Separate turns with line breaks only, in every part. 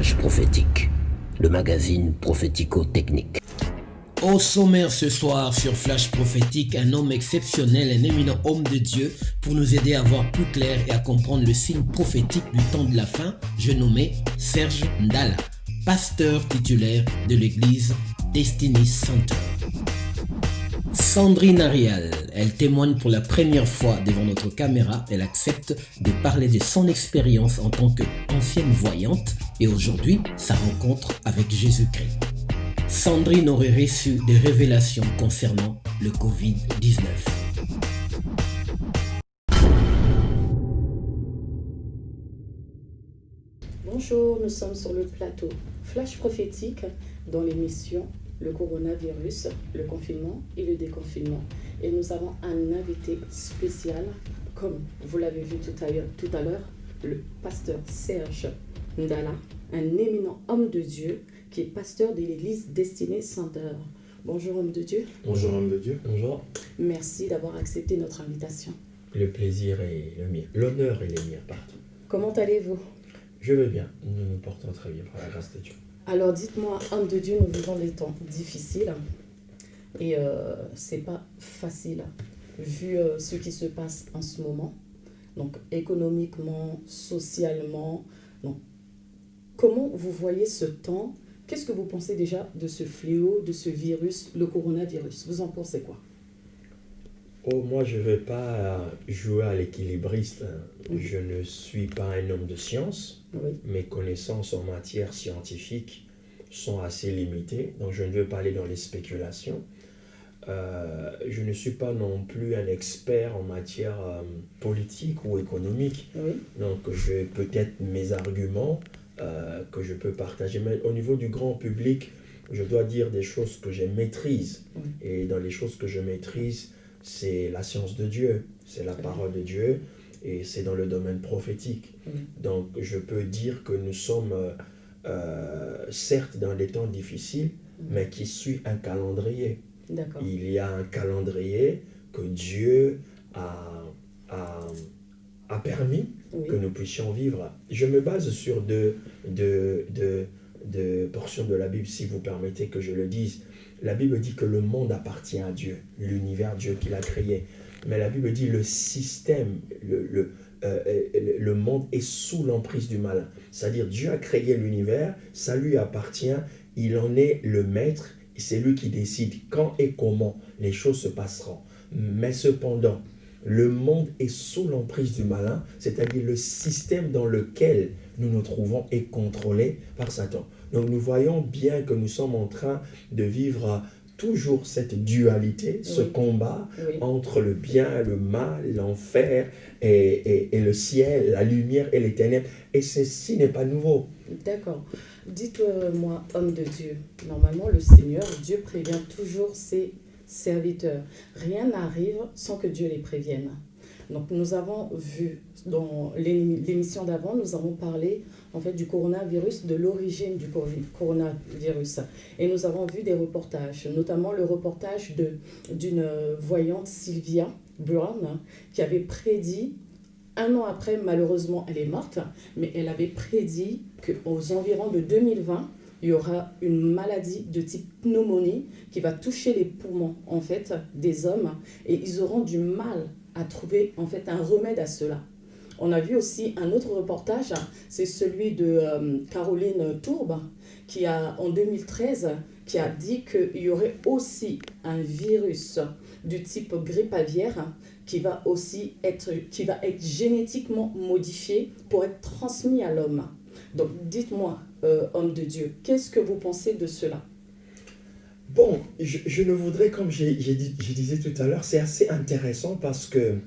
Flash Prophétique, le magazine prophético-technique.
Au sommaire ce soir sur Flash Prophétique, un homme exceptionnel, un éminent homme de Dieu pour nous aider à voir plus clair et à comprendre le signe prophétique du temps de la fin, je nommé Serge Ndala, pasteur titulaire de l'église Destiny Center. Sandrine Arial, elle témoigne pour la première fois devant notre caméra. Elle accepte de parler de son expérience en tant qu'ancienne voyante et aujourd'hui sa rencontre avec Jésus-Christ. Sandrine aurait reçu des révélations concernant le Covid-19.
Bonjour, nous sommes sur le plateau Flash Prophétique dans l'émission Le coronavirus, le confinement et le déconfinement. Et nous avons un invité spécial, comme vous l'avez vu tout à l'heure, le pasteur Serge Ndala, un éminent homme de Dieu qui est pasteur de l'église Destiny Center. Bonjour homme de Dieu.
Bonjour homme de Dieu.
Bonjour.
Merci d'avoir accepté notre invitation.
Le plaisir est le mien. L'honneur est le mien partout.
Comment allez-vous?
Je vais bien. Nous nous portons très bien par la grâce de Dieu.
Alors dites-moi, homme de Dieu, nous vivons des temps difficiles et c'est pas facile vu ce qui se passe en ce moment, donc économiquement, socialement. Donc, comment vous voyez ce temps? Qu'est-ce que vous pensez déjà de ce fléau, de ce virus, le coronavirus? Vous en pensez quoi?
Oh, moi, je ne vais pas jouer à l'équilibriste. Je ne suis pas un homme de science.
Oui.
Mes connaissances en matière scientifique sont assez limitées, donc je ne veux pas aller dans les spéculations. Je ne suis pas non plus un expert en matière politique ou économique.
Oui.
Donc, j'ai peut-être mes arguments que je peux partager. Mais au niveau du grand public, je dois dire des choses que je maîtrise.
Oui.
Et dans les choses que je maîtrise, c'est la science de Dieu, c'est la parole de Dieu, et c'est dans le domaine prophétique. Donc, je peux dire que nous sommes, certes, dans des temps difficiles, mais qui suit un calendrier.
D'accord.
Il y a un calendrier que Dieu a permis que nous puissions vivre. Je me base sur deux portions de la Bible, si vous permettez que je le dise. La Bible dit que le monde appartient à Dieu, l'univers, Dieu qui l'a créé. Mais la Bible dit le système, le monde est sous l'emprise du malin. C'est-à-dire Dieu a créé l'univers, ça lui appartient, il en est le maître, c'est lui qui décide quand et comment les choses se passeront. Mais cependant, le monde est sous l'emprise du malin, c'est-à-dire le système dans lequel nous nous trouvons est contrôlé par Satan. Donc nous voyons bien que nous sommes en train de vivre toujours cette dualité, ce combat entre le bien, le mal, l'enfer et le ciel, la lumière et les ténèbres. Et ceci n'est pas nouveau.
D'accord. Dites-moi, homme de Dieu, normalement le Seigneur, Dieu prévient toujours ses serviteurs. Rien n'arrive sans que Dieu les prévienne. Donc nous avons vu dans l'émission d'avant, nous avons parlé en fait du coronavirus, de l'origine du coronavirus. Et nous avons vu des reportages, notamment le reportage d'une voyante, Sylvia Brown, qui avait prédit, un an après, malheureusement elle est morte, mais elle avait prédit qu'aux environs de 2020, il y aura une maladie de type pneumonie qui va toucher les poumons en fait des hommes et ils auront du mal à trouver en fait un remède à cela. On a vu aussi un autre reportage, c'est celui de Caroline Tourbe, qui en 2013, qui a dit qu'il y aurait aussi un virus du type grippe aviaire qui va être génétiquement modifié pour être transmis à l'homme. Donc dites-moi, homme de Dieu, qu'est-ce que vous pensez de cela?
Bon, je ne voudrais, comme je disais tout à l'heure, c'est assez intéressant parce que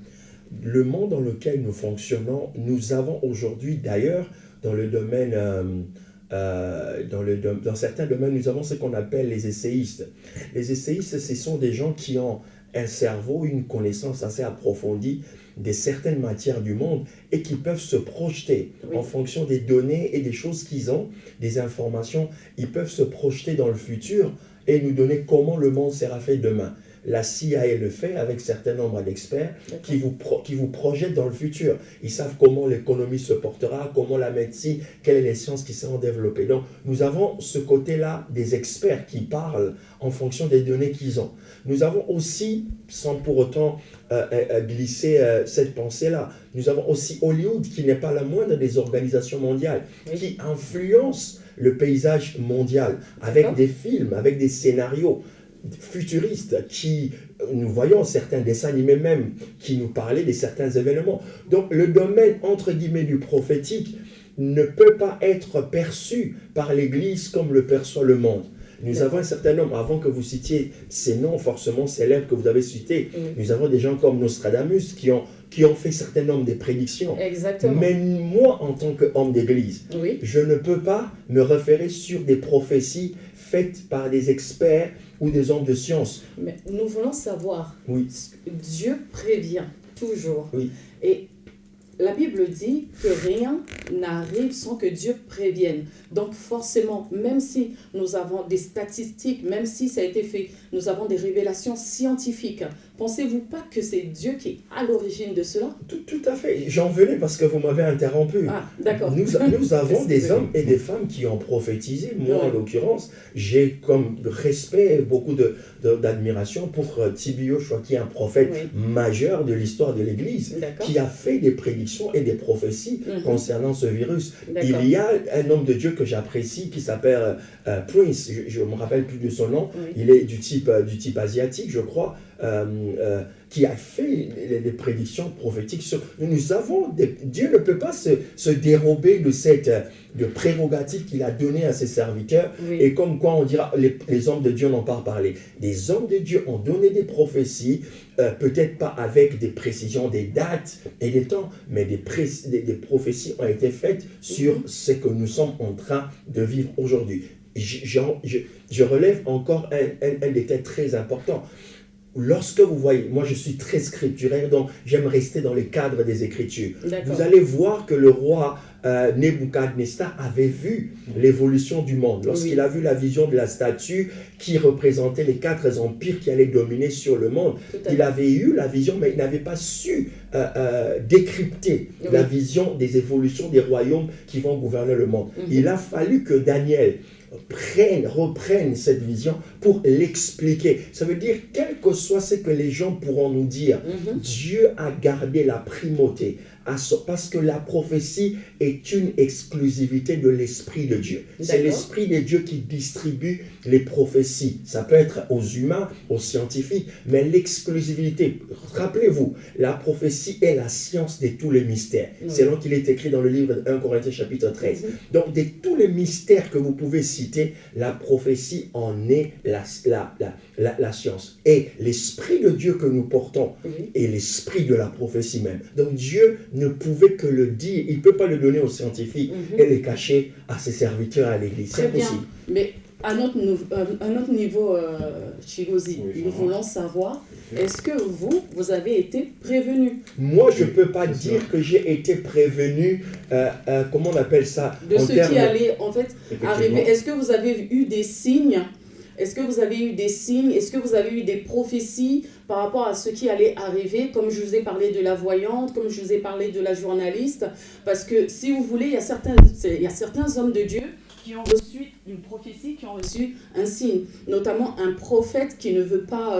le monde dans lequel nous fonctionnons, nous avons aujourd'hui d'ailleurs dans le domaine, dans certains domaines, nous avons ce qu'on appelle les essayistes. Les essayistes, ce sont des gens qui ont un cerveau, une connaissance assez approfondie de certaines matières du monde et qui peuvent se projeter en fonction des données et des choses qu'ils ont, des informations, ils peuvent se projeter dans le futur et nous donner comment le monde sera fait demain. la CIA le fait avec certains nombres d'experts qui vous projettent dans le futur. Ils savent comment l'économie se portera, comment la médecine, quelles sont les sciences qui seront développées. Donc, nous avons ce côté-là des experts qui parlent en fonction des données qu'ils ont. Nous avons aussi, sans pour autant glisser cette pensée-là, nous avons aussi Hollywood, qui n'est pas la moindre des organisations mondiales, qui influence le paysage mondial avec des films, avec des scénarios futuristes qui, nous voyons certains dessins animés même qui nous parlaient de certains événements. Donc le domaine entre guillemets du prophétique ne peut pas être perçu par l'Église comme le perçoit le monde. Nous avons un certain nombre, avant que vous citiez ces noms forcément célèbres que vous avez cités, nous avons des gens comme Nostradamus qui ont fait certains nombres de prédictions.
Exactement.
Mais moi, en tant qu'homme d'église, je ne peux pas me référer sur des prophéties faites par des experts ou des hommes de science.
Mais nous voulons savoir, Dieu prévient toujours. Et la Bible dit que rien n'arrive sans que Dieu prévienne. Donc forcément, même si nous avons des statistiques, même si ça a été fait, nous avons des révélations scientifiques, pensez-vous pas que c'est Dieu qui est à l'origine de cela?
Tout à fait. J'en venais parce que vous m'avez interrompu.
Ah, d'accord.
Nous avons des hommes et des femmes qui ont prophétisé. Moi, en l'occurrence, j'ai comme respect, beaucoup d'admiration pour T.B. Joshua, qui est un prophète majeur de l'histoire de l'Église, qui a fait des prédictions et des prophéties concernant ce virus. Il y a un homme de Dieu que j'apprécie qui s'appelle Prince, je ne me rappelle plus de son nom, il est du type asiatique, je crois, qui a fait des prédictions prophétiques. Nous avons Dieu ne peut pas se dérober de cette prérogative qu'il a donnée à ses serviteurs. Et comme quoi on dira, les hommes de Dieu n'ont pas parlé. Des hommes de Dieu ont donné des prophéties, peut-être pas avec des précisions, des dates et des temps, mais des prophéties ont été faites sur ce que nous sommes en train de vivre aujourd'hui. Je relève encore un détail très important. Lorsque vous voyez, moi je suis très scripturaire, donc j'aime rester dans les cadres des Écritures. Vous allez voir que le roi Nebuchadnezzar avait vu l'évolution du monde. Lorsqu'il a vu la vision de la statue qui représentait les 4 empires qui allaient dominer sur le monde, il avait eu la vision, mais il n'avait pas su décrypter la vision des évolutions des royaumes qui vont gouverner le monde. Il a fallu que Daniel reprenne cette vision pour l'expliquer. Ça veut dire, quel que soit ce que les gens pourront nous dire, Dieu a gardé la primauté. Parce que la prophétie est une exclusivité de l'Esprit de Dieu. C'est l'Esprit de Dieu qui distribue les prophéties. Ça peut être aux humains, aux scientifiques, mais l'exclusivité, rappelez-vous, la prophétie est la science de tous les mystères. Selon qu'il est écrit dans le livre de 1 Corinthiens chapitre 13. Donc, de tous les mystères que vous pouvez citer, la prophétie en est la science. Et l'Esprit de Dieu que nous portons est l'Esprit de la prophétie même. Donc, Dieu ne pouvait que le dire, il ne peut pas le donner aux scientifiques et le cacher à ses serviteurs à l'Église. C'est impossible.
Mais à notre niveau, Chigozie, nous voulons savoir, est-ce que vous avez été prévenu?
Moi, je ne peux pas dire que j'ai été prévenu, comment on appelle ça?
De ce qui allait en fait arriver. Est-ce que vous avez eu des signes? Est-ce que vous avez eu des signes? Est-ce que vous avez eu des prophéties par rapport à ce qui allait arriver? Comme je vous ai parlé de la voyante, comme je vous ai parlé de la journaliste. Parce que si vous voulez, il y a certains hommes de Dieu qui ont reçu une prophétie, qui ont reçu un signe. Notamment un prophète qui ne veut pas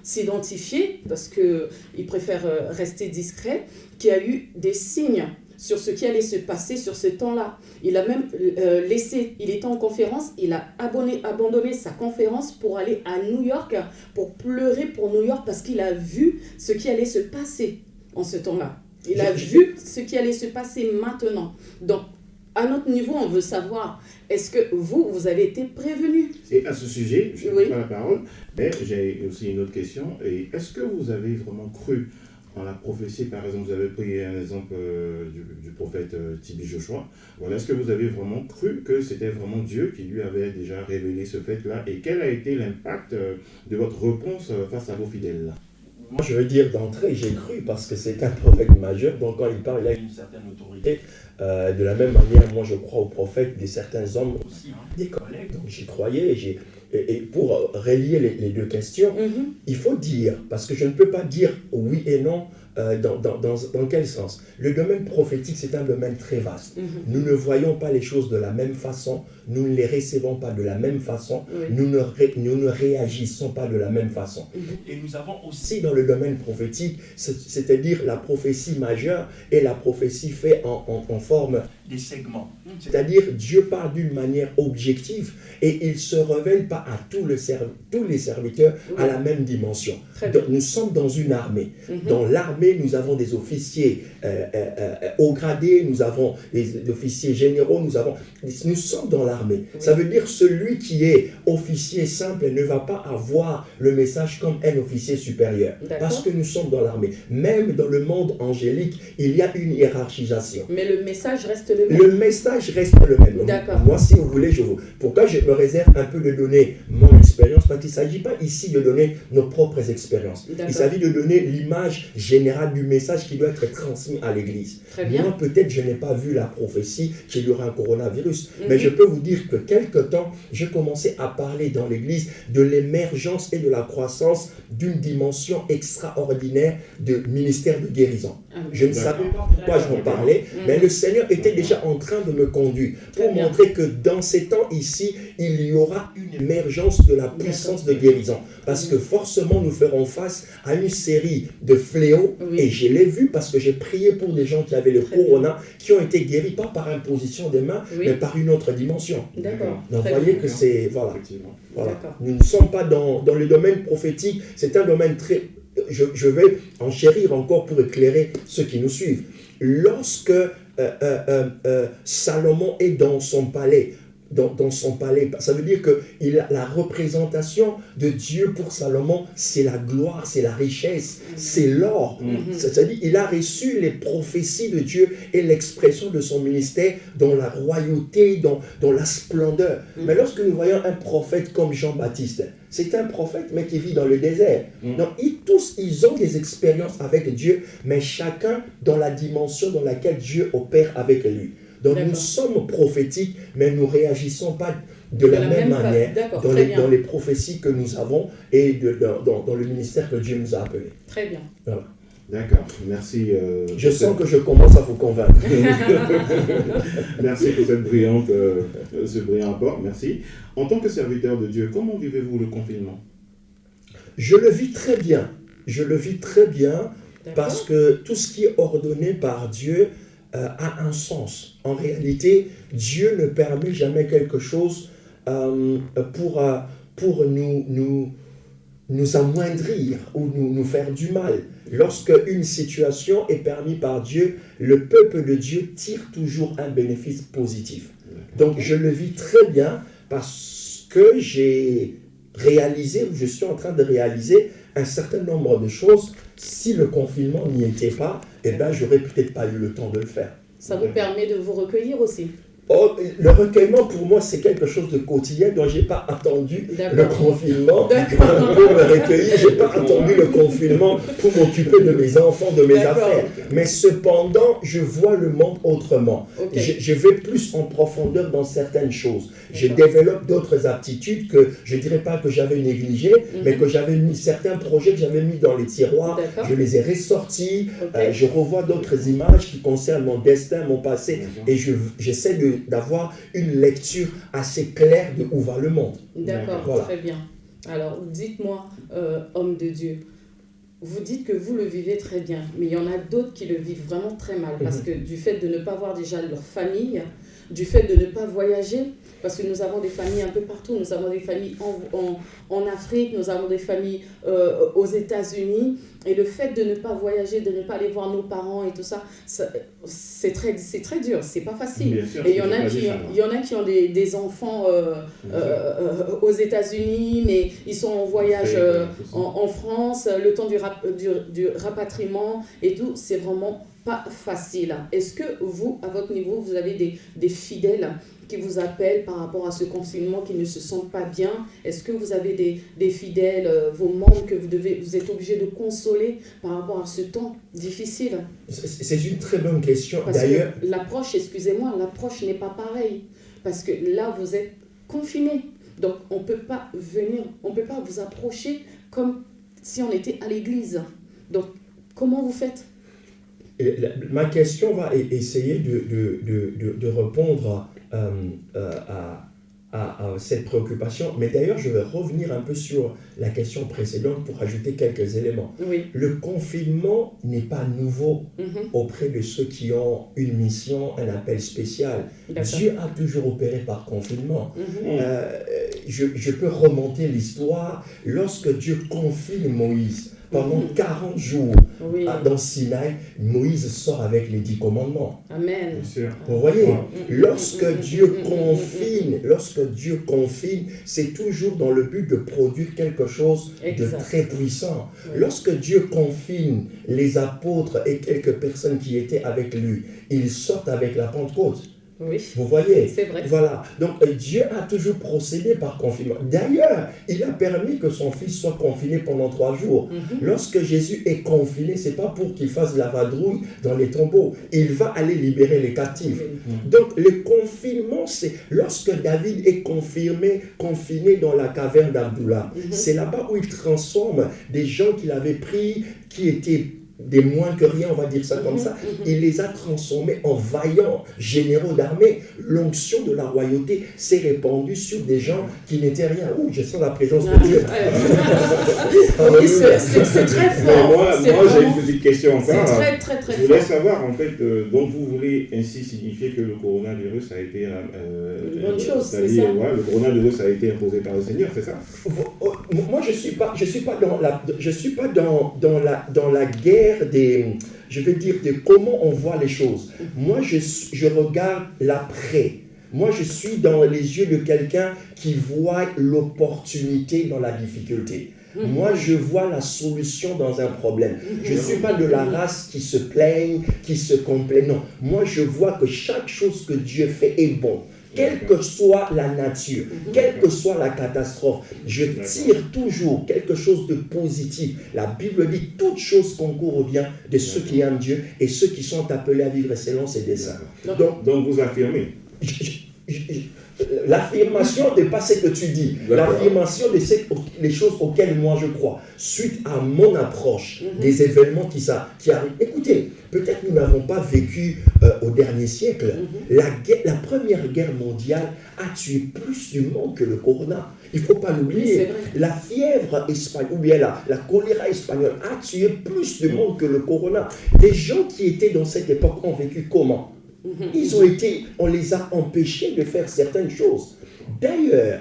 s'identifier, parce qu'il préfère rester discret, qui a eu des signes sur ce qui allait se passer sur ce temps-là. Il a même il était en conférence, il a abandonné sa conférence pour aller à New York, pour pleurer pour New York, parce qu'il a vu ce qui allait se passer en ce temps-là. Il a vu ce qui allait se passer maintenant. Donc, à notre niveau, on veut savoir, est-ce que vous avez été prévenu?
Et à ce sujet, je ne prends pas la parole, mais j'ai aussi une autre question. Et est-ce que vous avez vraiment cru en la prophétie? Par exemple, vous avez pris un exemple du prophète T.B. Joshua. Voilà, est-ce que vous avez vraiment cru que c'était vraiment Dieu qui lui avait déjà révélé ce fait-là? Et quel a été l'impact de votre réponse face à vos fidèles?
Moi, je veux dire d'entrée, j'ai cru parce que c'est un prophète majeur. Donc, quand il parle, il a une certaine autorité. De la même manière, moi, je crois aux prophètes de certains hommes aussi, des collègues. Donc, j'y croyais. et pour relier les deux questions, il faut dire, parce que je ne peux pas dire oui et non dans quel sens. Le domaine prophétique, c'est un domaine très vaste. Nous ne voyons pas les choses de la même façon, nous ne les recevons pas de la même façon, nous ne réagissons pas de la même façon. Et nous avons aussi dans le domaine prophétique, c'est-à-dire la prophétie majeure et la prophétie faite en forme des segments. C'est-à-dire Dieu parle d'une manière objective et il ne se révèle pas à tous les serviteurs à la même dimension. Donc, nous sommes dans une armée. Dans l'armée, nous avons des officiers haut gradés, nous avons des officiers généraux, nous sommes dans l'armée. Ça veut dire celui qui est officier simple ne va pas avoir le message comme un officier supérieur. Parce que nous sommes dans l'armée. Même dans le monde angélique, il y a une hiérarchisation.
Mais le message reste le même.
Le message reste le même. Moi, si vous voulez, pourquoi je me réserve un peu de donner mon expérience? Parce qu'il ne s'agit pas ici de donner nos propres expériences. Il s'agit de donner l'image générale du message qui doit être transmis à l'Église. Moi, peut-être, je n'ai pas vu la prophétie qu'il y aura un coronavirus, mais je peux vous dire que quelque temps, j'ai commencé à parler dans l'Église de l'émergence et de la croissance d'une dimension extraordinaire de ministère de guérison. Je ne savais pas pourquoi je m'en parlais, mais le Seigneur était déjà en train de me conduire pour montrer que dans ces temps ici, il y aura une émergence de la puissance de guérison. Parce que forcément, nous ferons face à une série de fléaux, et je l'ai vu parce que j'ai prié pour des gens qui avaient le corona, qui ont été guéris, pas par imposition des mains, mais par une autre dimension. Donc, vous voyez que c'est... Voilà. Nous ne sommes pas dans le domaine prophétique, c'est un domaine très... Je vais enchérir encore pour éclairer ceux qui nous suivent. Lorsque Salomon est dans son palais, ça veut dire que la représentation de Dieu pour Salomon, c'est la gloire, c'est la richesse, c'est l'or. C'est-à-dire qu'il a reçu les prophéties de Dieu et l'expression de son ministère dans la royauté, dans la splendeur. Mais lorsque nous voyons un prophète comme Jean-Baptiste, c'est un prophète, mais qui vit dans le désert. Donc, tous, ils ont des expériences avec Dieu, mais chacun dans la dimension dans laquelle Dieu opère avec lui. Donc, nous sommes prophétiques, mais nous ne réagissons pas de la même manière dans les prophéties que nous avons et dans le ministère que Dieu nous a appelé.
Très bien.
Voilà.
D'accord, merci.
Je sens que je commence à vous convaincre.
Merci pour ce brillant apport, merci. En tant que serviteur de Dieu, comment vivez-vous le confinement?
Je le vis très bien. Parce que tout ce qui est ordonné par Dieu a un sens. En réalité, Dieu ne permet jamais quelque chose pour nous amoindrir ou nous faire du mal. Lorsque une situation est permise par Dieu, le peuple de Dieu tire toujours un bénéfice positif. Donc je le vis très bien parce que j'ai réalisé, ou je suis en train de réaliser un certain nombre de choses. Si le confinement n'y était pas, j'aurais peut-être pas eu le temps de le faire.
Ça vous permet de vous recueillir aussi?
Le recueillement, pour moi, c'est quelque chose de quotidien, donc je n'ai pas attendu le confinement pour me recueillir. Je n'ai pas attendu le confinement pour m'occuper de mes enfants, de mes affaires. Mais cependant, je vois le monde autrement. Je vais plus en profondeur dans certaines choses. Je développe d'autres aptitudes que je ne dirais pas que j'avais négligées, mais que j'avais mis certains projets que j'avais mis dans les tiroirs. Je les ai ressortis. Je revois d'autres images qui concernent mon destin, mon passé, et j'essaie d'avoir une lecture assez claire de où va le monde.
D'accord, très bien. Alors, dites-moi, homme de Dieu, vous dites que vous le vivez très bien, mais il y en a d'autres qui le vivent vraiment très mal, parce que du fait de ne pas voir déjà leur famille, du fait de ne pas voyager, parce que nous avons des familles un peu partout, nous avons des familles en Afrique, nous avons des familles aux États-Unis, et le fait de ne pas voyager, de ne pas aller voir nos parents et tout ça, c'est très dur, c'est pas facile.
Bien sûr,
et il y en a qui ont des enfants aux États-Unis, mais ils sont en voyage en France, le temps du rapatriement et tout, c'est vraiment pas facile. Est-ce que vous, à votre niveau, vous avez des fidèles qui vous appellent par rapport à ce confinement, qui ne se sentent pas bien? Est-ce que vous avez des fidèles, vos membres que vous êtes obligés de consoler par rapport à ce temps difficile?
C'est une très bonne question.
Parce
d'ailleurs,
que l'approche n'est pas pareille. Parce que là, vous êtes confinés. Donc, on ne peut pas vous approcher comme si on était à l'église. Donc, comment vous faites?
Ma question va essayer de répondre à cette préoccupation. Mais d'ailleurs, je vais revenir un peu sur la question précédente pour ajouter quelques éléments.
Oui.
Le confinement n'est pas nouveau auprès de ceux qui ont une mission, un appel spécial. Dieu a toujours opéré par confinement. Je peux remonter l'histoire. Lorsque Dieu confine Moïse pendant 40 jours dans Sinaï, Moïse sort avec les 10 commandements.
Amen.
Vous voyez, lorsque Dieu confine, c'est toujours dans le but de produire quelque chose de très puissant. Lorsque Dieu confine les apôtres et quelques personnes qui étaient avec lui, ils sortent avec la Pentecôte.
Oui.
Vous voyez,
c'est vrai.
Voilà. Donc Dieu a toujours procédé par confinement. D'ailleurs, il a permis que son fils soit confiné pendant 3 jours. Lorsque Jésus est confiné, c'est pas pour qu'il fasse la vadrouille dans les tombeaux. Il va aller libérer les captifs. Donc le confinement, c'est lorsque David est confiné dans la caverne d'Abdullah. C'est là-bas où il transforme des gens qu'il avait pris, qui étaient des moins que rien, on va dire ça comme ça, il les a transformés en vaillants généraux d'armée. L'onction de la royauté s'est répandue sur des gens qui n'étaient rien. Ouh, je sens la présence de Dieu.
C'est très fort.
Moi j'ai une petite question encore.
C'est très fort.
Je voulais savoir, en fait, donc vous voulez ainsi signifier que le coronavirus a été...
une bonne chose, c'est ça.
Ouais, le coronavirus a été imposé par le Seigneur, c'est ça?
Moi, je suis pas dans la guerre je vais dire, de comment on voit les choses. Moi, je regarde l'après. Moi, je suis dans les yeux de quelqu'un qui voit l'opportunité dans la difficulté. Moi, je vois la solution dans un problème. Je ne suis pas de la race qui se plaigne, qui se complaît. Non, moi, je vois que chaque chose que Dieu fait est bon. Quelle que soit la nature, quelle que soit la catastrophe, je tire toujours quelque chose de positif. La Bible dit « Toute chose concourt au bien de ceux qui aiment Dieu et ceux qui sont appelés à vivre selon ses desseins. »
Donc vous affirmez.
L'affirmation n'est pas ce que tu dis. L'affirmation de les choses auxquelles moi je crois. Suite à mon approche des événements qui arrivent. Écoutez, peut-être nous n'avons pas vécu au dernier siècle. La première guerre mondiale a tué plus de monde que le corona. Il ne faut pas l'oublier. La fièvre espagnole, ou bien la choléra espagnole a tué plus de monde que le corona. Les gens qui étaient dans cette époque ont vécu comment? On les a empêchés de faire certaines choses. D'ailleurs,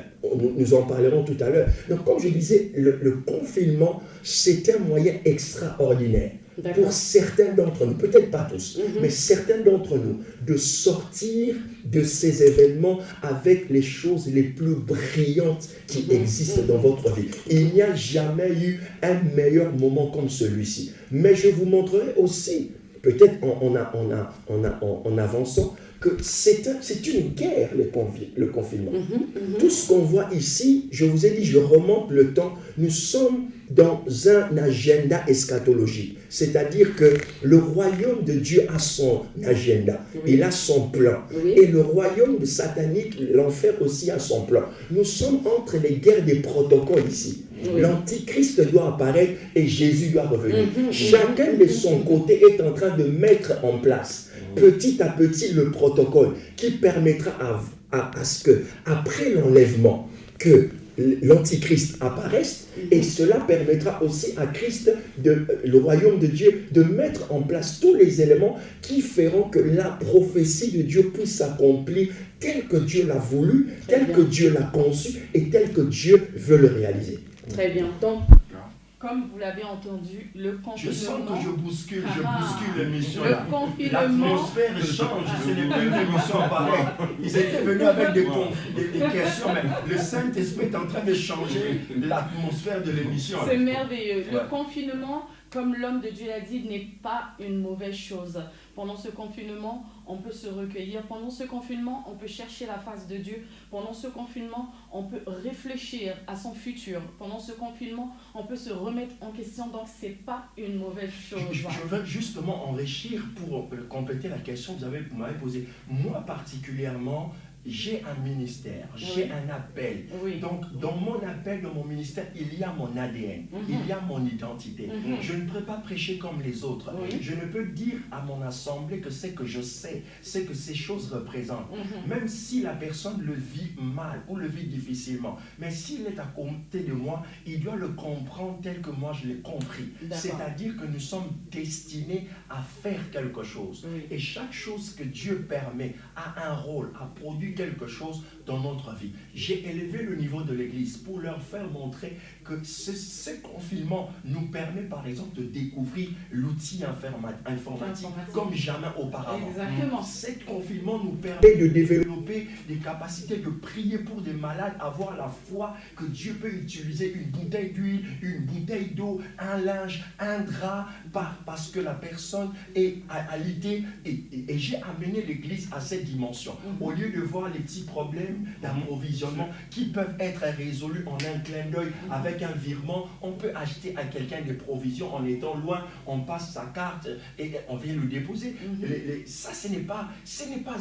nous en parlerons tout à l'heure. Donc, comme je disais, le confinement, c'est un moyen extraordinaire pour certains d'entre nous, peut-être pas tous, mais certains d'entre nous, de sortir de ces événements avec les choses les plus brillantes qui existent dans votre vie. Il n'y a jamais eu un meilleur moment comme celui-ci. Mais je vous montrerai aussi, peut-être en avançant, que c'est une guerre, le confinement. Tout ce qu'on voit ici, je vous ai dit, je remonte le temps, nous sommes dans un agenda eschatologique. C'est-à-dire que le royaume de Dieu a son agenda, il a son plan. Et le royaume satanique, l'enfer aussi a son plan. Nous sommes entre les guerres des protocoles ici. L'antichrist doit apparaître et Jésus doit revenir. Chacun de son côté est en train de mettre en place petit à petit le protocole qui permettra à ce que, après l'enlèvement, que l'antichrist apparaisse, et cela permettra aussi à Christ, le royaume de Dieu, de mettre en place tous les éléments qui feront que la prophétie de Dieu puisse s'accomplir tel que Dieu l'a voulu, tel que Dieu l'a conçu et tel que Dieu veut le réaliser.
Très bien. Donc, comme vous l'avez entendu, le confinement...
Je sens que je bouscule l'émission.
Le confinement...
L'atmosphère change, ce n'est plus une émission pareille. Ils étaient venus avec des questions, mais le Saint-Esprit est en train de changer l'atmosphère de l'émission.
C'est merveilleux. Le confinement, comme l'homme de Dieu l'a dit, n'est pas une mauvaise chose. Pendant ce confinement, on peut se recueillir. Pendant ce confinement, on peut chercher la face de Dieu. Pendant ce confinement, on peut réfléchir à son futur. Pendant ce confinement, on peut se remettre en question. Donc, ce n'est pas une mauvaise chose.
Je veux justement enrichir pour compléter la question que vous m'avez posée. Moi, particulièrement, j'ai un ministère, j'ai un appel. Donc, dans mon appel, dans mon ministère, il y a mon ADN, il y a mon identité. Je ne peux pas prêcher comme les autres. Je ne peux dire à mon assemblée que c'est que je sais, c'est que ces choses représentent. Même si la personne le vit mal ou le vit difficilement, mais s'il est à côté de moi, il doit le comprendre tel que moi je l'ai compris. C'est-à-dire que nous sommes destinés à faire quelque chose. Et chaque chose que Dieu permet a un rôle, a produit quelque chose dans notre vie. J'ai élevé le niveau de l'Église pour leur faire montrer que ce confinement nous permet par exemple de découvrir l'outil informatique comme jamais auparavant.
Exactement.
Ce confinement nous permet de développer des capacités de prier pour des malades, avoir la foi que Dieu peut utiliser une bouteille d'huile, une bouteille d'eau, un linge, un drap, parce que la personne est à l'idée. Et j'ai amené l'Église à cette dimension. Au lieu de voir les petits problèmes d'approvisionnement qui peuvent être résolus en un clin d'œil avec un virement, on peut acheter à quelqu'un des provisions en étant loin, on passe sa carte et on vient le déposer. Ça, ce n'est pas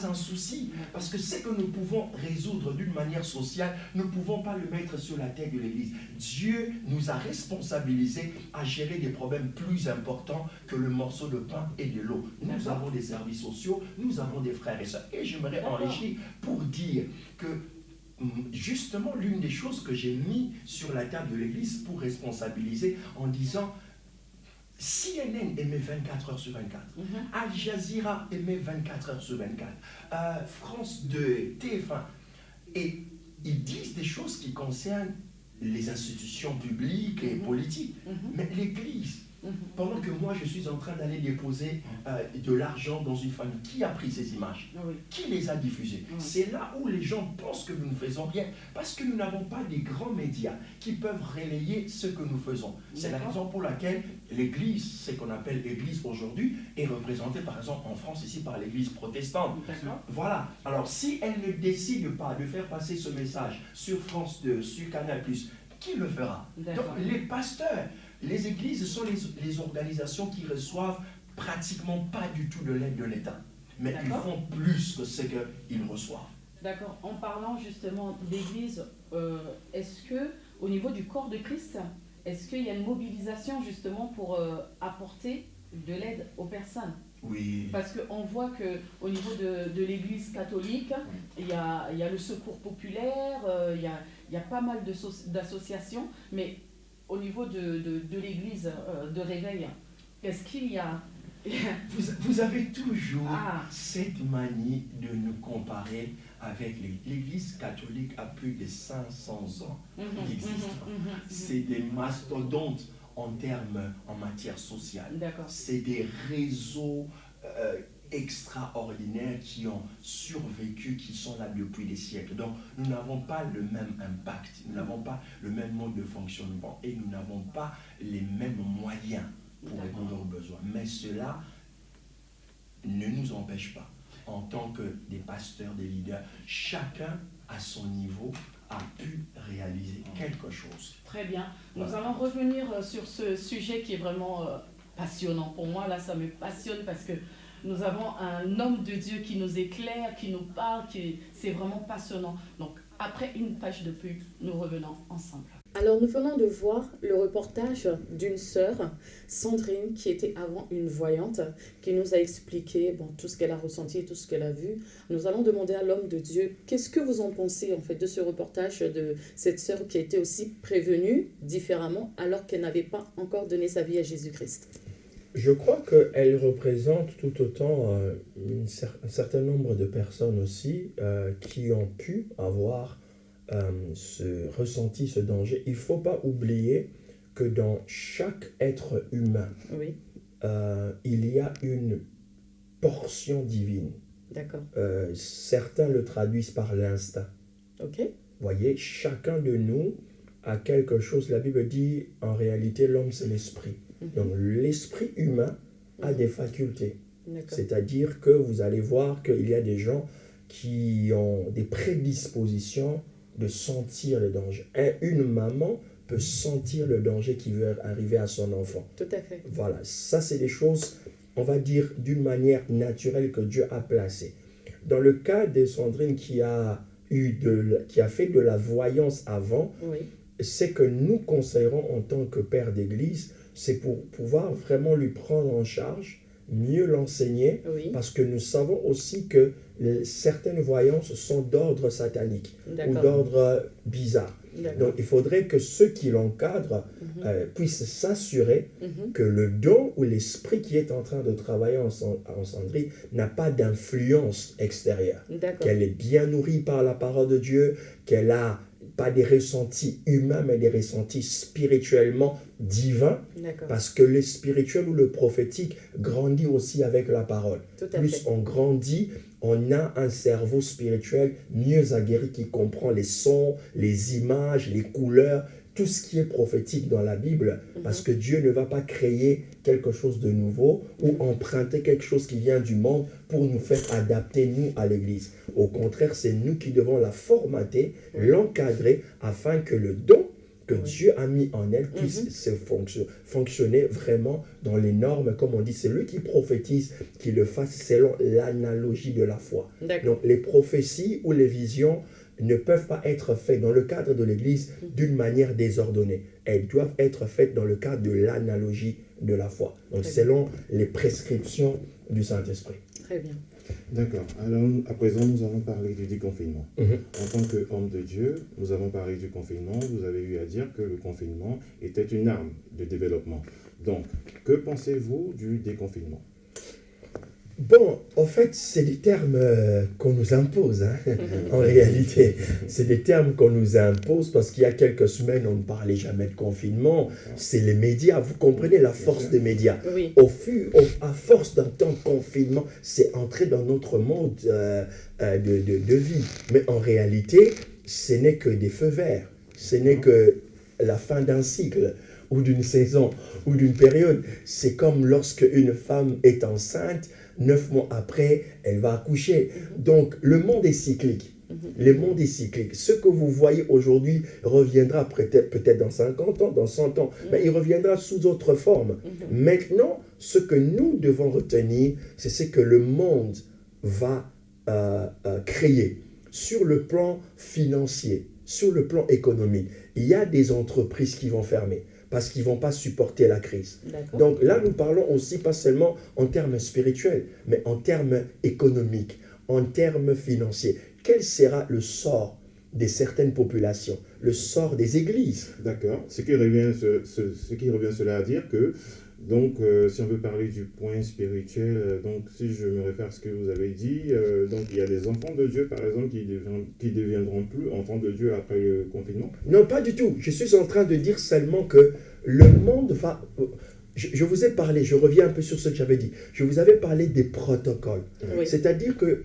un souci, parce que ce que nous pouvons résoudre d'une manière sociale, nous ne pouvons pas le mettre sur la tête de l'Église. Dieu nous a responsabilisés à gérer des problèmes plus importants que le morceau de pain et de l'eau. Nous avons des services sociaux, nous avons des frères et sœurs. Et j'aimerais enrichir pour dire que justement l'une des choses que j'ai mis sur la table de l'Église pour responsabiliser en disant CNN aimait 24 heures sur 24, Al Jazeera aimait 24 heures sur 24, France 2, TF1, et ils disent des choses qui concernent les institutions publiques et politiques, mais l'Église, pendant que moi je suis en train d'aller déposer de l'argent dans une famille, qui a pris ces images? Qui les a diffusées? C'est là où les gens pensent que nous ne faisons rien, parce que nous n'avons pas des grands médias qui peuvent relayer ce que nous faisons. C'est la raison pour laquelle l'Église, ce qu'on appelle l'Église aujourd'hui, est représentée par exemple en France ici par l'Église protestante. Voilà. Alors si elle ne décide pas de faire passer ce message sur France 2, sur Canal+, qui le fera? Donc les pasteurs. Les églises sont les organisations qui reçoivent pratiquement pas du tout de l'aide de l'État. Mais ils font plus que ce qu'ils reçoivent.
D'accord. En parlant justement d'église, est-ce que au niveau du corps de Christ, est-ce qu'il y a une mobilisation justement pour apporter de l'aide aux personnes?
Oui.
Parce qu'on voit qu'au niveau de l'église catholique, il y a le secours populaire, il y a pas mal d'associations, mais au niveau de l'église de réveil, est-ce qu'il y a...
Vous avez toujours cette manie de nous comparer avec l'église catholique a plus de 500 ans d'existence. C'est des mastodontes en matière sociale. C'est des réseaux extraordinaires qui ont survécu, qui sont là depuis des siècles. Donc, nous n'avons pas le même impact, nous n'avons pas le même mode de fonctionnement et nous n'avons pas les mêmes moyens pour répondre aux besoins. Mais cela ne nous empêche pas, en tant que des pasteurs, des leaders, chacun à son niveau a pu réaliser quelque chose.
Très bien. Nous allons revenir sur ce sujet qui est vraiment passionnant. Pour moi, là, ça me passionne parce que nous avons un homme de Dieu qui nous éclaire, qui nous parle, c'est vraiment passionnant. Donc, après une page de pub, nous revenons ensemble.
Alors, nous venons de voir le reportage d'une sœur, Sandrine, qui était avant une voyante, qui nous a expliqué tout ce qu'elle a ressenti, tout ce qu'elle a vu. Nous allons demander à l'homme de Dieu, qu'est-ce que vous en pensez en fait de ce reportage de cette sœur qui a été aussi prévenue différemment alors qu'elle n'avait pas encore donné sa vie à Jésus-Christ?
Je crois qu'elle représente tout autant un certain nombre de personnes aussi qui ont pu avoir ressenti ce danger. Il ne faut pas oublier que dans chaque être humain, il y a une portion divine.
D'accord.
Certains le traduisent par l'instinct.
Ok.
Voyez, chacun de nous a quelque chose. La Bible dit, en réalité, l'homme, c'est l'esprit. Donc, l'esprit humain a des facultés. C'est-à-dire que vous allez voir qu'il y a des gens qui ont des prédispositions de sentir le danger. Une maman peut sentir le danger qui veut arriver à son enfant.
Tout à fait.
Voilà, ça c'est des choses, on va dire, d'une manière naturelle que Dieu a placées. dans le cas de Sandrine qui a fait de la voyance avant,
Oui.
c'est que nous conseillerons en tant que père d'église, c'est pour pouvoir vraiment lui prendre en charge, mieux l'enseigner,
Oui.
parce que nous savons aussi que certaines voyances sont d'ordre satanique ou
D'accord.
d'ordre bizarre.
D'accord.
Donc il faudrait que ceux qui l'encadrent puissent s'assurer que le don ou l'esprit qui est en train de travailler en Sandrine n'a pas d'influence extérieure,
D'accord.
qu'elle est bien nourrie par la parole de Dieu, qu'elle a pas des ressentis humains, mais des ressentis spirituellement divins,
D'accord.
parce que le spirituel ou le prophétique grandit aussi avec la parole.
Tout à
Plus
fait.
on grandit, on a un cerveau spirituel mieux aguerri qui comprend les sons, les images, les couleurs, tout ce qui est prophétique dans la Bible, parce que Dieu ne va pas créer quelque chose de nouveau ou emprunter quelque chose qui vient du monde pour nous faire adapter, nous, à l'Église. Au contraire, c'est nous qui devons la formater, l'encadrer, afin que le don que Dieu a mis en elle puisse se fonctionner vraiment dans les normes, comme on dit. C'est lui qui prophétise, qui le fasse selon l'analogie de la foi.
D'accord.
Donc les prophéties ou les visions ne peuvent pas être faites dans le cadre de l'Église d'une manière désordonnée. Elles doivent être faites dans le cadre de l'analogie de la foi. Donc selon les prescriptions du Saint-Esprit.
Très bien.
D'accord. Alors, à présent, nous allons parler du déconfinement. En tant qu'homme de Dieu, nous avons parlé du confinement. Vous avez eu à dire que le confinement était une arme de développement. Donc, que pensez-vous du déconfinement?
Bon, en fait, c'est des termes qu'on nous impose, hein, en réalité. C'est des termes qu'on nous impose parce qu'il y a quelques semaines, on ne parlait jamais de confinement. C'est les médias, vous comprenez la force des médias.
Oui.
À force d'entendre confinement, c'est entré dans notre monde de vie. Mais en réalité, ce n'est que des feux verts. Ce n'est que la fin d'un cycle ou d'une saison ou d'une période. C'est comme lorsque une femme est enceinte, 9 mois après, elle va accoucher. Donc, le monde est cyclique. Le monde est cyclique. Ce que vous voyez aujourd'hui reviendra peut-être dans 50 ans, dans 100 ans, mais il reviendra sous autre forme. Maintenant, ce que nous devons retenir, c'est ce que le monde va créer sur le plan financier, sur le plan économique. Il y a des entreprises qui vont fermer parce qu'ils ne vont pas supporter la crise. Donc là, nous parlons aussi pas seulement en termes spirituels, mais en termes économiques, en termes financiers. Quel sera le sort de certaines populations, le sort des églises?
D'accord. Ce qui revient cela à dire que, donc, si on veut parler du point spirituel, donc si je me réfère à ce que vous avez dit, donc il y a des enfants de Dieu, par exemple, qui deviendront plus enfants de Dieu après le confinement?
Non, pas du tout. Je suis en train de dire seulement que le monde va... Je vous ai parlé, je reviens un peu sur ce que j'avais dit. Je vous avais parlé des protocoles.
Oui.
C'est-à-dire que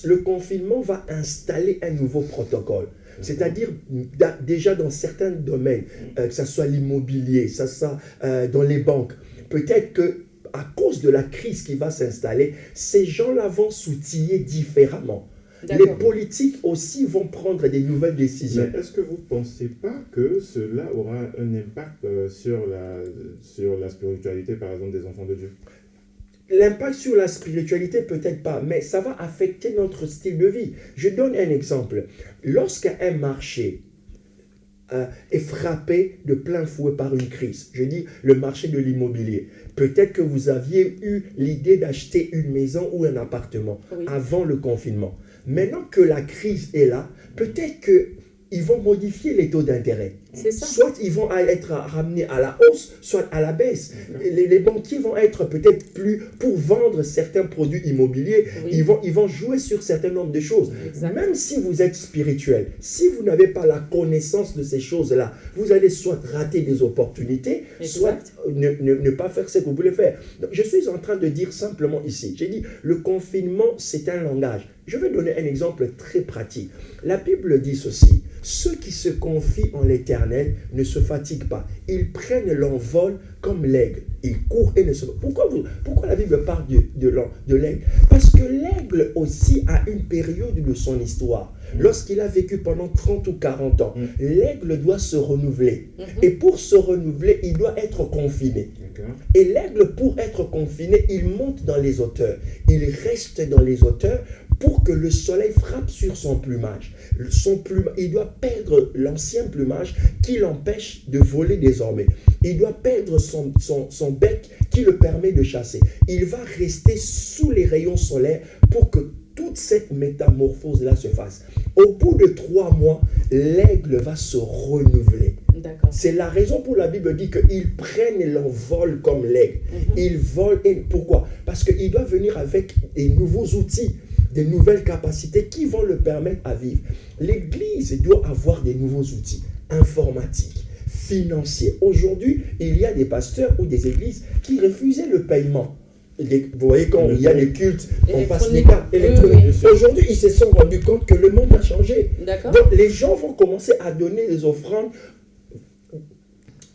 le confinement va installer un nouveau protocole. C'est-à-dire, déjà dans certains domaines, que ce soit l'immobilier, ça dans les banques, peut-être que à cause de la crise qui va s'installer, ces gens-là vont s'outiller différemment. Les politiques aussi vont prendre des nouvelles décisions.
Mais est-ce que vous ne pensez pas que cela aura un impact sur la spiritualité, par exemple, des enfants de Dieu?
L'impact sur la spiritualité, peut-être pas, mais ça va affecter notre style de vie. Je donne un exemple. Lorsqu'un marché est frappé de plein fouet par une crise, je dis le marché de l'immobilier, peut-être que vous aviez eu l'idée d'acheter une maison ou un appartement avant le confinement. Maintenant que la crise est là, peut-être qu'ils vont modifier les taux d'intérêt.
C'est ça.
Soit ils vont être ramenés à la hausse, soit à la baisse. Les banquiers vont être peut-être plus pour vendre certains produits immobiliers. Ils vont jouer sur un certain nombre de choses. Même si vous êtes spirituel, si vous n'avez pas la connaissance de ces choses-là, vous allez soit rater des opportunités, soit ne pas faire ce que vous voulez faire. Donc, je suis en train de dire simplement ici, j'ai dit, le confinement, c'est un langage. Je vais donner un exemple très pratique. La Bible dit ceci: ceux qui se confient en l'Éternel ne se fatiguent pas. Ils prennent l'envol comme l'aigle. Ils courent et ne se... Pourquoi la Bible parle de l'aigle? Parce que l'aigle aussi a une période de son histoire. Lorsqu'il a vécu pendant 30 ou 40 ans, l'aigle doit se renouveler. Et pour se renouveler, il doit être confiné. Et l'aigle, pour être confiné, il monte dans les hauteurs. Il reste dans les hauteurs pour que le soleil frappe sur son plumage. Il doit perdre l'ancien plumage qui l'empêche de voler désormais. Il doit perdre son bec qui le permet de chasser. Il va rester sous les rayons solaires pour que toute cette métamorphose-là se fasse. Au bout de 3 mois, l'aigle va se renouveler. C'est la raison pour la Bible dit qu'ils prennent l'envol comme l'aigle. Ils volent. Et pourquoi? Parce qu'il doit venir avec des nouveaux outils, des nouvelles capacités qui vont le permettre à vivre. L'Église doit avoir des nouveaux outils informatiques, financiers. Aujourd'hui, il y a des pasteurs ou des églises qui refusaient le paiement. Vous voyez, quand il y a les cultes, on passe les cartes électroniques. Oui. Aujourd'hui, ils se sont rendus compte que le monde a changé. Donc, les gens vont commencer à donner des offrandes.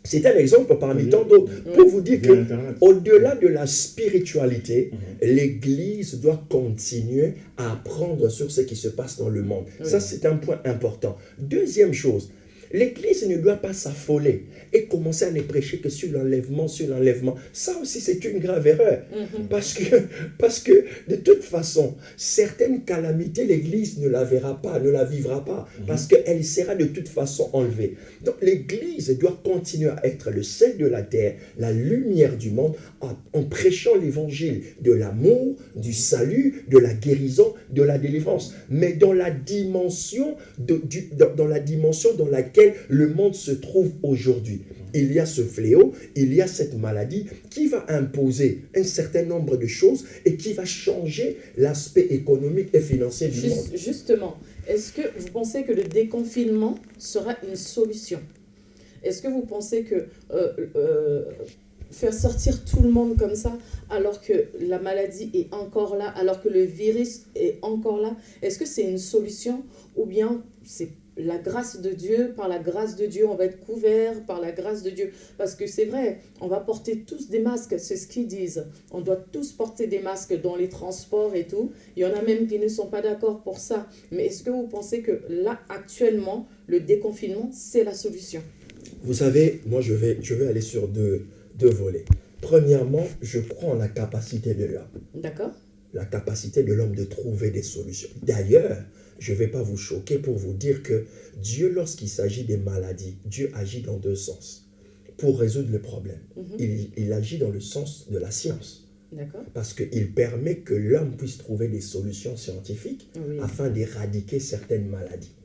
C'est un exemple parmi tant d'autres. Pour vous dire qu'au-delà de la spiritualité, l'Église doit continuer à apprendre sur ce qui se passe dans le monde. Ça, c'est un point important. Deuxième chose, l'Église ne doit pas s'affoler et commencer à ne prêcher que sur l'enlèvement, sur l'enlèvement. Ça aussi, c'est une grave erreur. Parce que, de toute façon, certaines calamités, l'Église ne la verra pas, ne la vivra pas, parce qu'elle sera de toute façon enlevée. Donc, l'Église doit continuer à être le sel de la terre, la lumière du monde, en prêchant l'évangile de l'amour, du salut, de la guérison, de la délivrance. Mais dans la dimension dans laquelle le monde se trouve aujourd'hui. Il y a ce fléau, il y a cette maladie qui va imposer un certain nombre de choses et qui va changer l'aspect économique et financier du monde.
Justement, est-ce que vous pensez que le déconfinement sera une solution? Est-ce que vous pensez que faire sortir tout le monde comme ça, alors que la maladie est encore là, alors que le virus est encore là, est-ce que c'est une solution ou bien c'est la grâce de Dieu, par la grâce de Dieu, on va être couvert par la grâce de Dieu. Parce que c'est vrai, on va porter tous des masques, c'est ce qu'ils disent. On doit tous porter des masques dans les transports et tout. Il y en a même qui ne sont pas d'accord pour ça. Mais est-ce que vous pensez que là, actuellement, le déconfinement, c'est la solution?
Vous savez, moi, je vais aller sur deux volets. Premièrement, je crois en la capacité de l'homme.
D'accord.
La capacité de l'homme de trouver des solutions. D'ailleurs, je ne vais pas vous choquer pour vous dire que Dieu, lorsqu'il s'agit des maladies, Dieu agit dans 2 sens pour résoudre le problème. Il agit dans le sens de la science. Parce qu'il permet que l'homme puisse trouver des solutions scientifiques afin d'éradiquer certaines maladies.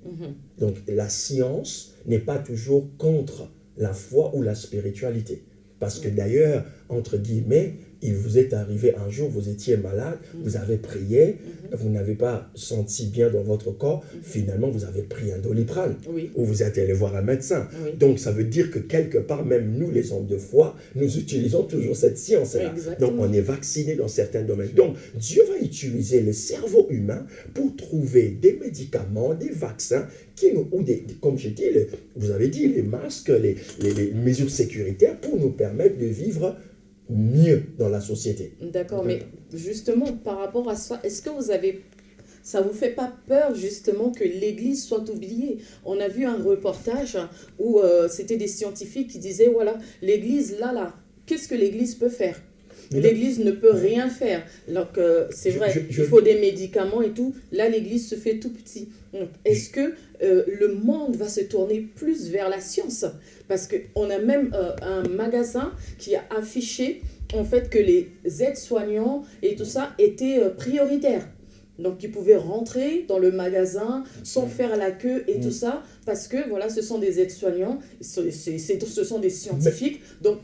Donc la science n'est pas toujours contre la foi ou la spiritualité. Parce que d'ailleurs, entre guillemets, il vous est arrivé un jour, vous étiez malade, vous avez prié, vous n'avez pas senti bien dans votre corps, finalement vous avez pris un Doliprane, ou vous êtes allé voir un médecin. Donc ça veut dire que quelque part, même nous les hommes de foi, nous utilisons toujours cette science-là. Donc on est vacciné dans certains domaines. Donc Dieu va utiliser le cerveau humain pour trouver des médicaments, des vaccins, comme j'ai dit, vous avez dit, les masques, les mesures sécuritaires pour nous permettre de vivre mieux dans la société.
D'accord, mais justement, par rapport à ça, est-ce que ça vous fait pas peur justement que l'Église soit oubliée? On a vu un reportage où c'était des scientifiques qui disaient, voilà, l'Église, là, qu'est-ce que l'Église peut faire? L'Église ne peut rien faire. Donc, c'est vrai, il faut des médicaments et tout. Là, l'Église se fait tout petit. Donc, est-ce que le monde va se tourner plus vers la science? Parce qu'on a même un magasin qui a affiché en fait que les aides-soignants et tout ça étaient prioritaires. Donc, ils pouvaient rentrer dans le magasin sans faire la queue et tout ça, parce que, voilà, ce sont des aides-soignants, ce sont des scientifiques, donc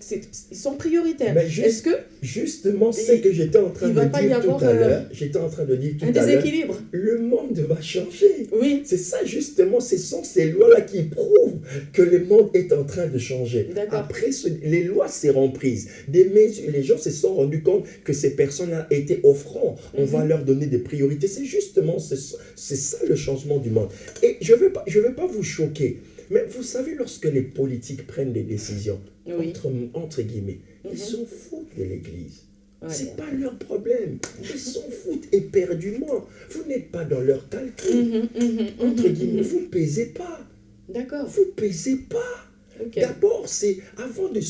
ils sont prioritaires. Est-ce que...
Justement, c'est que j'étais en train de dire tout à l'heure. J'étais en train de dire tout à l'heure.
Un déséquilibre.
Le monde va changer.
Oui.
C'est ça, justement, ce sont ces lois-là qui prouvent que le monde est en train de changer. Après, les lois seront prises. Les gens se sont rendus compte que ces personnes-là étaient au front. On va leur donner des priorités. C'est justement, c'est ça le changement du monde. Et je veux pas vous choquer, mais vous savez, lorsque les politiques prennent des décisions, entre guillemets, ils s'en foutent de l'Église. C'est pas leur problème. Ils s'en foutent éperdument. Vous n'êtes pas dans leur calcul. Entre guillemets, vous ne pesez pas.
D'accord.
Vous ne pesez pas. D'abord, c'est avant de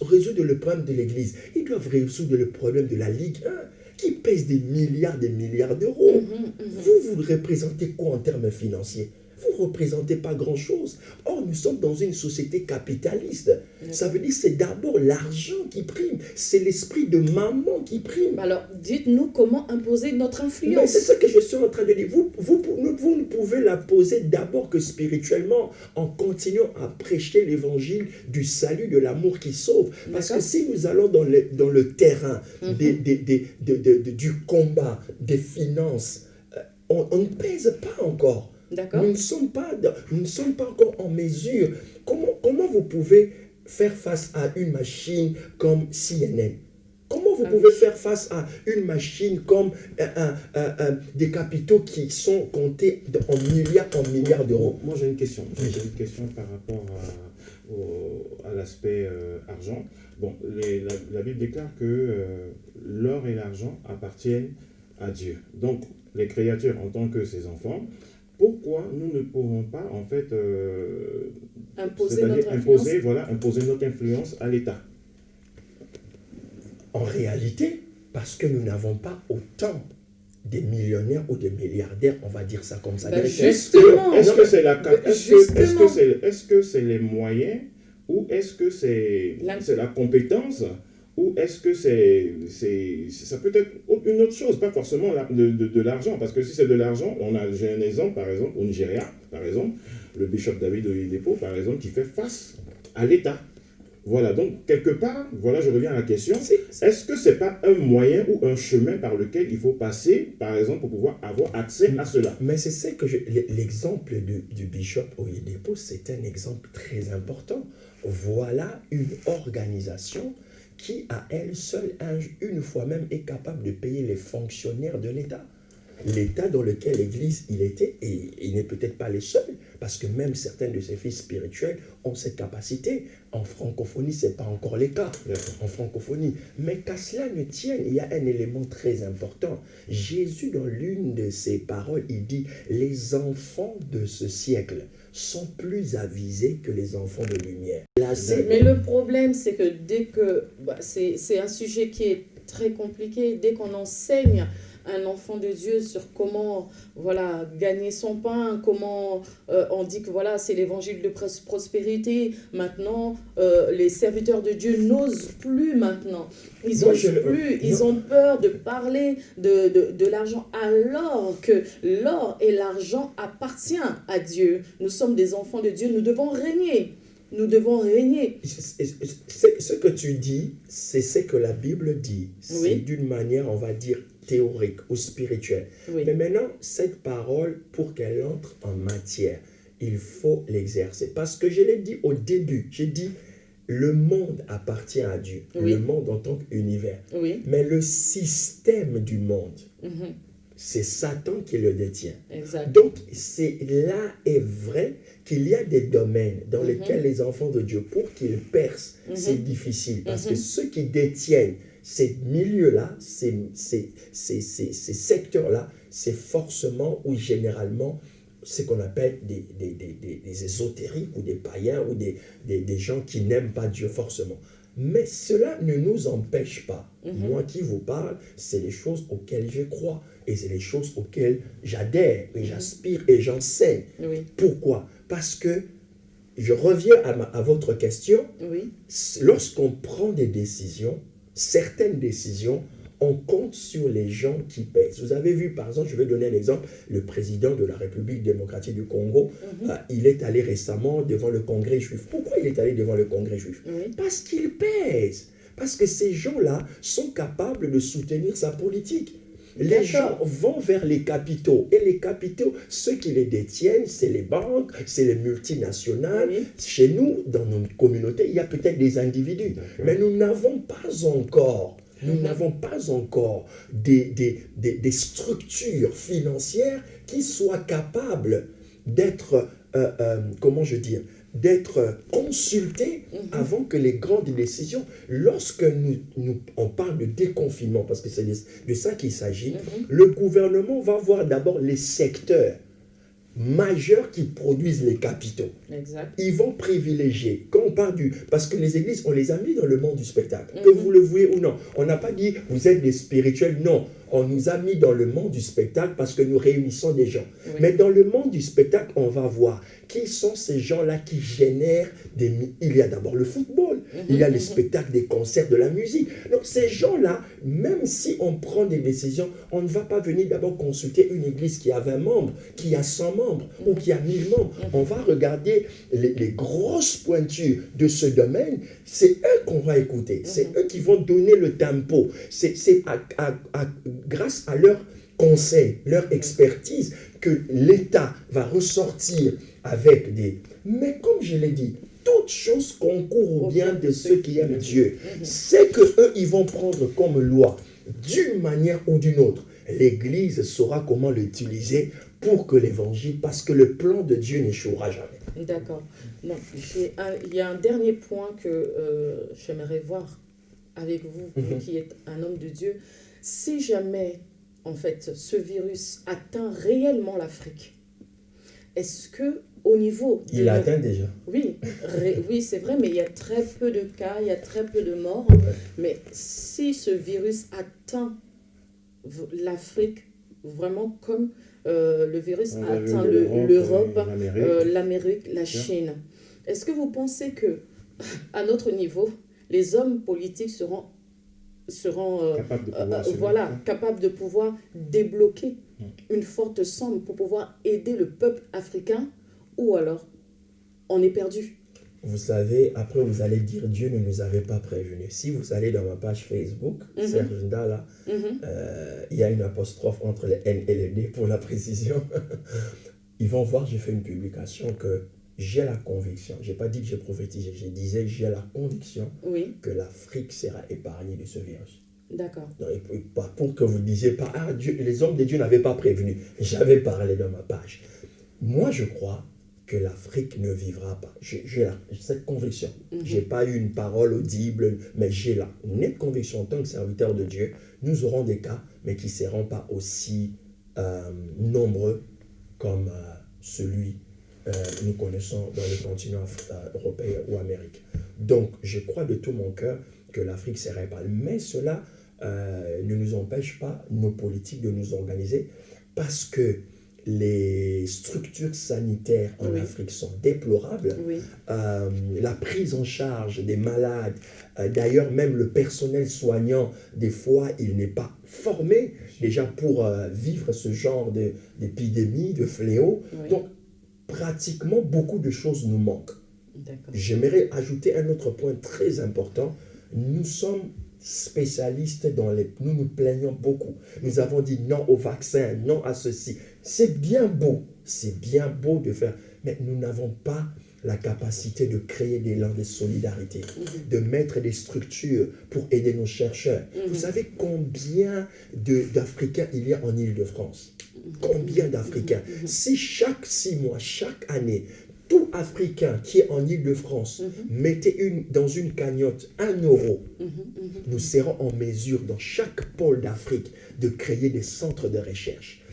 résoudre le problème de l'Église, ils doivent résoudre le problème de la Ligue 1. Qui pèse des milliards d'euros. Vous représentez quoi en termes financiers? Vous ne représentez pas grand-chose. Or, nous sommes dans une société capitaliste. Ça veut dire que c'est d'abord l'argent qui prime. C'est l'esprit de maman qui prime.
Alors, dites-nous comment imposer notre
Mais
influence.
c'est ce que je suis en train de dire. Vous ne pouvez la poser d'abord que spirituellement, en continuant à prêcher l'évangile du salut, de l'amour qui sauve. Parce que si nous allons dans le terrain du combat, des finances, on ne pèse pas encore.
D'accord.
Nous ne sommes pas encore en mesure. Comment vous pouvez faire face à une machine comme CNN? Comment vous pouvez faire face à une machine comme des capitaux qui sont comptés en milliards d'euros?
Moi, j'ai une question. J'ai une question par rapport à l'aspect argent. Bon, la Bible déclare que l'or et l'argent appartiennent à Dieu. Donc, les créatures en tant que ses enfants, pourquoi nous ne pouvons pas, en fait,
Imposer notre influence.
imposer notre influence à l'État?
En réalité, parce que nous n'avons pas autant des millionnaires ou des milliardaires, on va dire ça comme ça.
Ben,
Justement.
Est-ce que c'est
Justement.
est-ce que c'est les moyens ou est-ce que c'est la compétence ou est-ce que ça peut être une autre chose, pas forcément de l'argent, parce que si c'est de l'argent, j'ai un exemple, par exemple, au Nigeria, par exemple, le bishop David Oyedepo, par exemple, qui fait face à l'État. Voilà, donc quelque part, voilà, je reviens à la question, est-ce que ce n'est pas un moyen ou un chemin par lequel il faut passer, par exemple, pour pouvoir avoir accès à cela?
Mais c'est ça que l'exemple du bishop Oyedepo, c'est un exemple très important. Voilà une organisation qui, à elle seule, une fois même, est capable de payer les fonctionnaires de l'État. L'État dans lequel l'Église il était, et il n'est peut-être pas les seuls, parce que même certains de ses fils spirituels ont cette capacité. En francophonie, ce n'est pas encore le cas, en francophonie. Mais qu'à cela ne tienne, il y a un élément très important. Jésus, dans l'une de ses paroles, il dit « Les enfants de ce siècle sont plus avisés que les enfants de lumière. »
Mais le problème, c'est que dès que... c'est un sujet qui est très compliqué. Dès qu'on enseigne un enfant de Dieu sur comment gagner son pain, comment on dit que c'est l'évangile de prospérité. Maintenant, les serviteurs de Dieu n'osent plus maintenant. Ils ont peur de parler de l'argent alors que l'or et l'argent appartiennent à Dieu. Nous sommes des enfants de Dieu, nous devons régner. Nous devons régner.
Ce que tu dis, c'est ce que la Bible dit. C'est d'une manière, on va dire, théorique ou spirituelle.
Oui.
Mais maintenant, cette parole, pour qu'elle entre en matière, il faut l'exercer. Parce que je l'ai dit au début, j'ai dit, le monde appartient à Dieu.
Oui.
Le monde en tant qu'univers.
Oui.
Mais le système du monde, c'est Satan qui le détient.
Exact.
Donc, là est vrai qu'il y a des domaines dans lesquels les enfants de Dieu, pour qu'ils percent, c'est difficile. Parce que ceux qui détiennent ces milieux-là, ces secteurs-là, c'est forcément ou généralement ce qu'on appelle des ésotériques ou des païens ou des gens qui n'aiment pas Dieu forcément. Mais cela ne nous empêche pas. Moi qui vous parle, c'est les choses auxquelles je crois et c'est les choses auxquelles j'adhère et j'aspire et j'enseigne.
Oui.
Pourquoi? Parce que, je reviens à votre question, lorsqu'on prend des décisions, certaines décisions, on compte sur les gens qui pèsent. Vous avez vu, par exemple, je vais donner un exemple, le président de la République démocratique du Congo, il est allé récemment devant le Congrès juif. Pourquoi il est allé devant le Congrès juif? Parce qu'il pèse. Parce que ces gens-là sont capables de soutenir sa politique. Les gens vont vers les capitaux. Et les capitaux, ceux qui les détiennent, c'est les banques, c'est les multinationales. Chez nous, dans nos communautés, il y a peut-être des individus. Mais nous n'avons pas encore... Nous n'avons pas encore des structures financières qui soient capables d'être, d'être consultées avant que les grandes décisions, lorsque on parle de déconfinement, parce que c'est de ça qu'il s'agit, le gouvernement va voir d'abord les secteurs majeurs qui produisent les capitaux.
Exact.
Ils vont privilégier, quand on parle parce que les églises, on les a mis dans le monde du spectacle, que vous le vouliez ou non. On n'a pas dit, vous êtes des spirituels, non. On nous a mis dans le monde du spectacle parce que nous réunissons des gens.
Oui.
Mais dans le monde du spectacle, on va voir qui sont ces gens-là qui génèrent des... Il y a d'abord le football, il y a les spectacles, des concerts, de la musique. Donc ces gens-là, même si on prend des décisions, on ne va pas venir d'abord consulter une église qui a 20 membres, qui a 100 membres ou qui a 1000 membres. On va regarder les grosses pointures de ce domaine. C'est eux qu'on va écouter. C'est eux qui vont donner le tempo. C'est grâce à leur conseil, leur expertise, que l'État va ressortir avec des... Mais comme je l'ai dit, toute chose concourt au bien de ceux qui aiment Dieu. C'est que eux, ils vont prendre comme loi, d'une manière ou d'une autre. L'Église saura comment l'utiliser pour que l'Évangile, parce que le plan de Dieu n'échouera jamais.
D'accord. Donc, il y a un dernier point que j'aimerais voir avec vous, vous qui êtes un homme de Dieu. Si jamais, en fait, ce virus atteint réellement l'Afrique, est-ce que au niveau...
Il atteint déjà.
Oui, oui, c'est vrai, mais il y a très peu de cas, il y a très peu de morts.
Ouais.
Mais si ce virus atteint l'Afrique, vraiment comme le virus a atteint l'Europe, l'Amérique, la Chine, est-ce que vous pensez que, à notre niveau, les hommes politiques seront capables de pouvoir débloquer une forte somme pour pouvoir aider le peuple africain, ou alors on est perdu?
Vous savez, après vous allez dire Dieu ne nous avait pas prévenus. Si vous allez dans ma page Facebook, Serge Ndala, il y a une apostrophe entre le N et le D pour la précision. Ils vont voir, j'ai fait une publication que j'ai la conviction, je n'ai pas dit que j'ai prophétisé, je disais j'ai la conviction que l'Afrique sera épargnée de ce virus.
D'accord.
Pour que vous ne disiez pas, ah, Dieu, les hommes de Dieu n'avaient pas prévenu. J'avais parlé dans ma page. Moi, je crois que l'Afrique ne vivra pas. J'ai cette conviction. Je n'ai pas eu une parole audible, mais j'ai la nette conviction en tant que serviteur de Dieu, nous aurons des cas, mais qui ne seront pas aussi nombreux comme celui que nous connaissons dans le continent européen ou Amérique. Donc, je crois de tout mon cœur que l'Afrique sera épargnée. Mais cela ne nous empêche pas, nos politiques, de nous organiser, parce que les structures sanitaires en Afrique sont déplorables. La prise en charge des malades, d'ailleurs même le personnel soignant, des fois il n'est pas formé déjà pour vivre ce genre d'épidémie, de fléau. Donc pratiquement beaucoup de choses nous manquent. J'aimerais ajouter un autre point très important. Nous sommes spécialistes nous nous plaignons beaucoup. Nous avons dit non au vaccin, non à ceci. C'est bien beau de faire, mais nous n'avons pas la capacité de créer des élan de solidarité, de mettre des structures pour aider nos chercheurs. Vous savez combien d'Africains il y a en Île-de-France? Combien d'Africains? Si chaque 6 mois, chaque année, tout Africain qui est en Île-de-France mettait dans une cagnotte 1 euro, nous serons en mesure dans chaque pôle d'Afrique de créer des centres de recherche,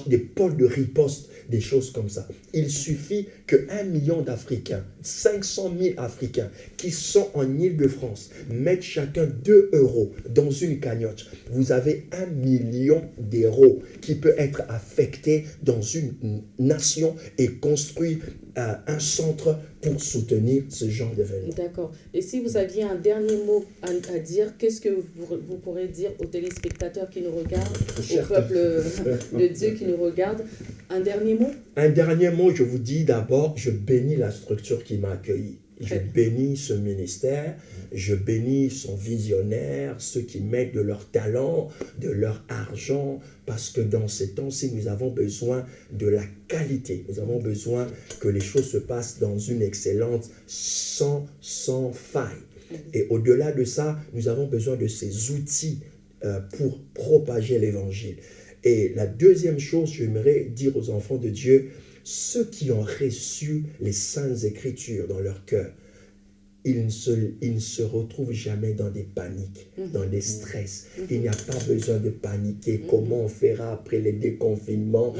des pôles de riposte, des choses comme ça. Il suffit que 1 million d'Africains, 500 000 Africains qui sont en Île-de-France mettent chacun 2 euros dans une cagnotte. Vous avez 1 million d'euros qui peut être affecté dans une nation et construire un centre pour soutenir ce genre d'événement.
D'accord. Et si vous aviez un dernier mot à dire, qu'est-ce que vous pourrez dire aux téléspectateurs qui nous regardent, au peuple de Dieu qui nous regarde? Un dernier mot?
Un dernier mot, je vous dis d'abord, je bénis la structure qui m'a accueilli. Je bénis ce ministère, je bénis son visionnaire, ceux qui mettent de leur talent, de leur argent, parce que dans ces temps-ci, nous avons besoin de la qualité. Nous avons besoin que les choses se passent dans une excellence sans faille. Et au-delà de ça, nous avons besoin de ces outils pour propager l'évangile. Et la deuxième chose, j'aimerais dire aux enfants de Dieu, ceux qui ont reçu les saintes écritures dans leur cœur, il ne se retrouve jamais dans des paniques, dans des stress. Il n'y a pas besoin de paniquer. Comment on fera après les déconfinements?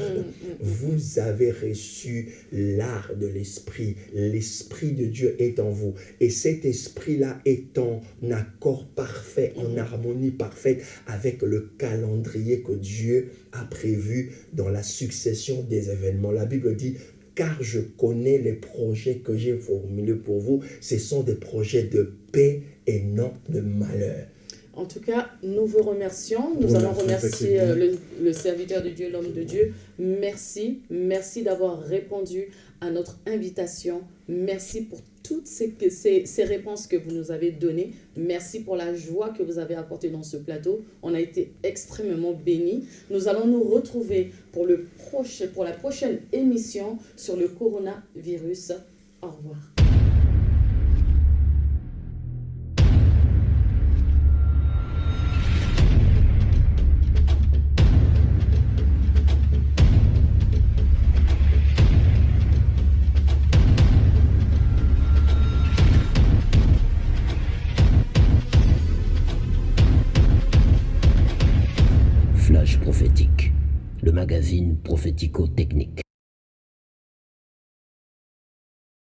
Vous avez reçu l'art de l'esprit. L'esprit de Dieu est en vous. Et cet esprit-là est en accord parfait, en harmonie parfaite avec le calendrier que Dieu a prévu dans la succession des événements. La Bible dit: car je connais les projets que j'ai formulés pour vous. Ce sont des projets de paix et non de malheur.
En tout cas, nous vous remercions. Nous allons remercier le serviteur de Dieu, l'homme de Dieu. Merci. Merci d'avoir répondu à notre invitation. Merci pour toutes ces réponses que vous nous avez données. Merci pour la joie que vous avez apportée dans ce plateau. On a été extrêmement bénis. Nous allons nous retrouver pour la prochaine émission sur le coronavirus. Au revoir.
Flash prophétique, le magazine prophético-technique.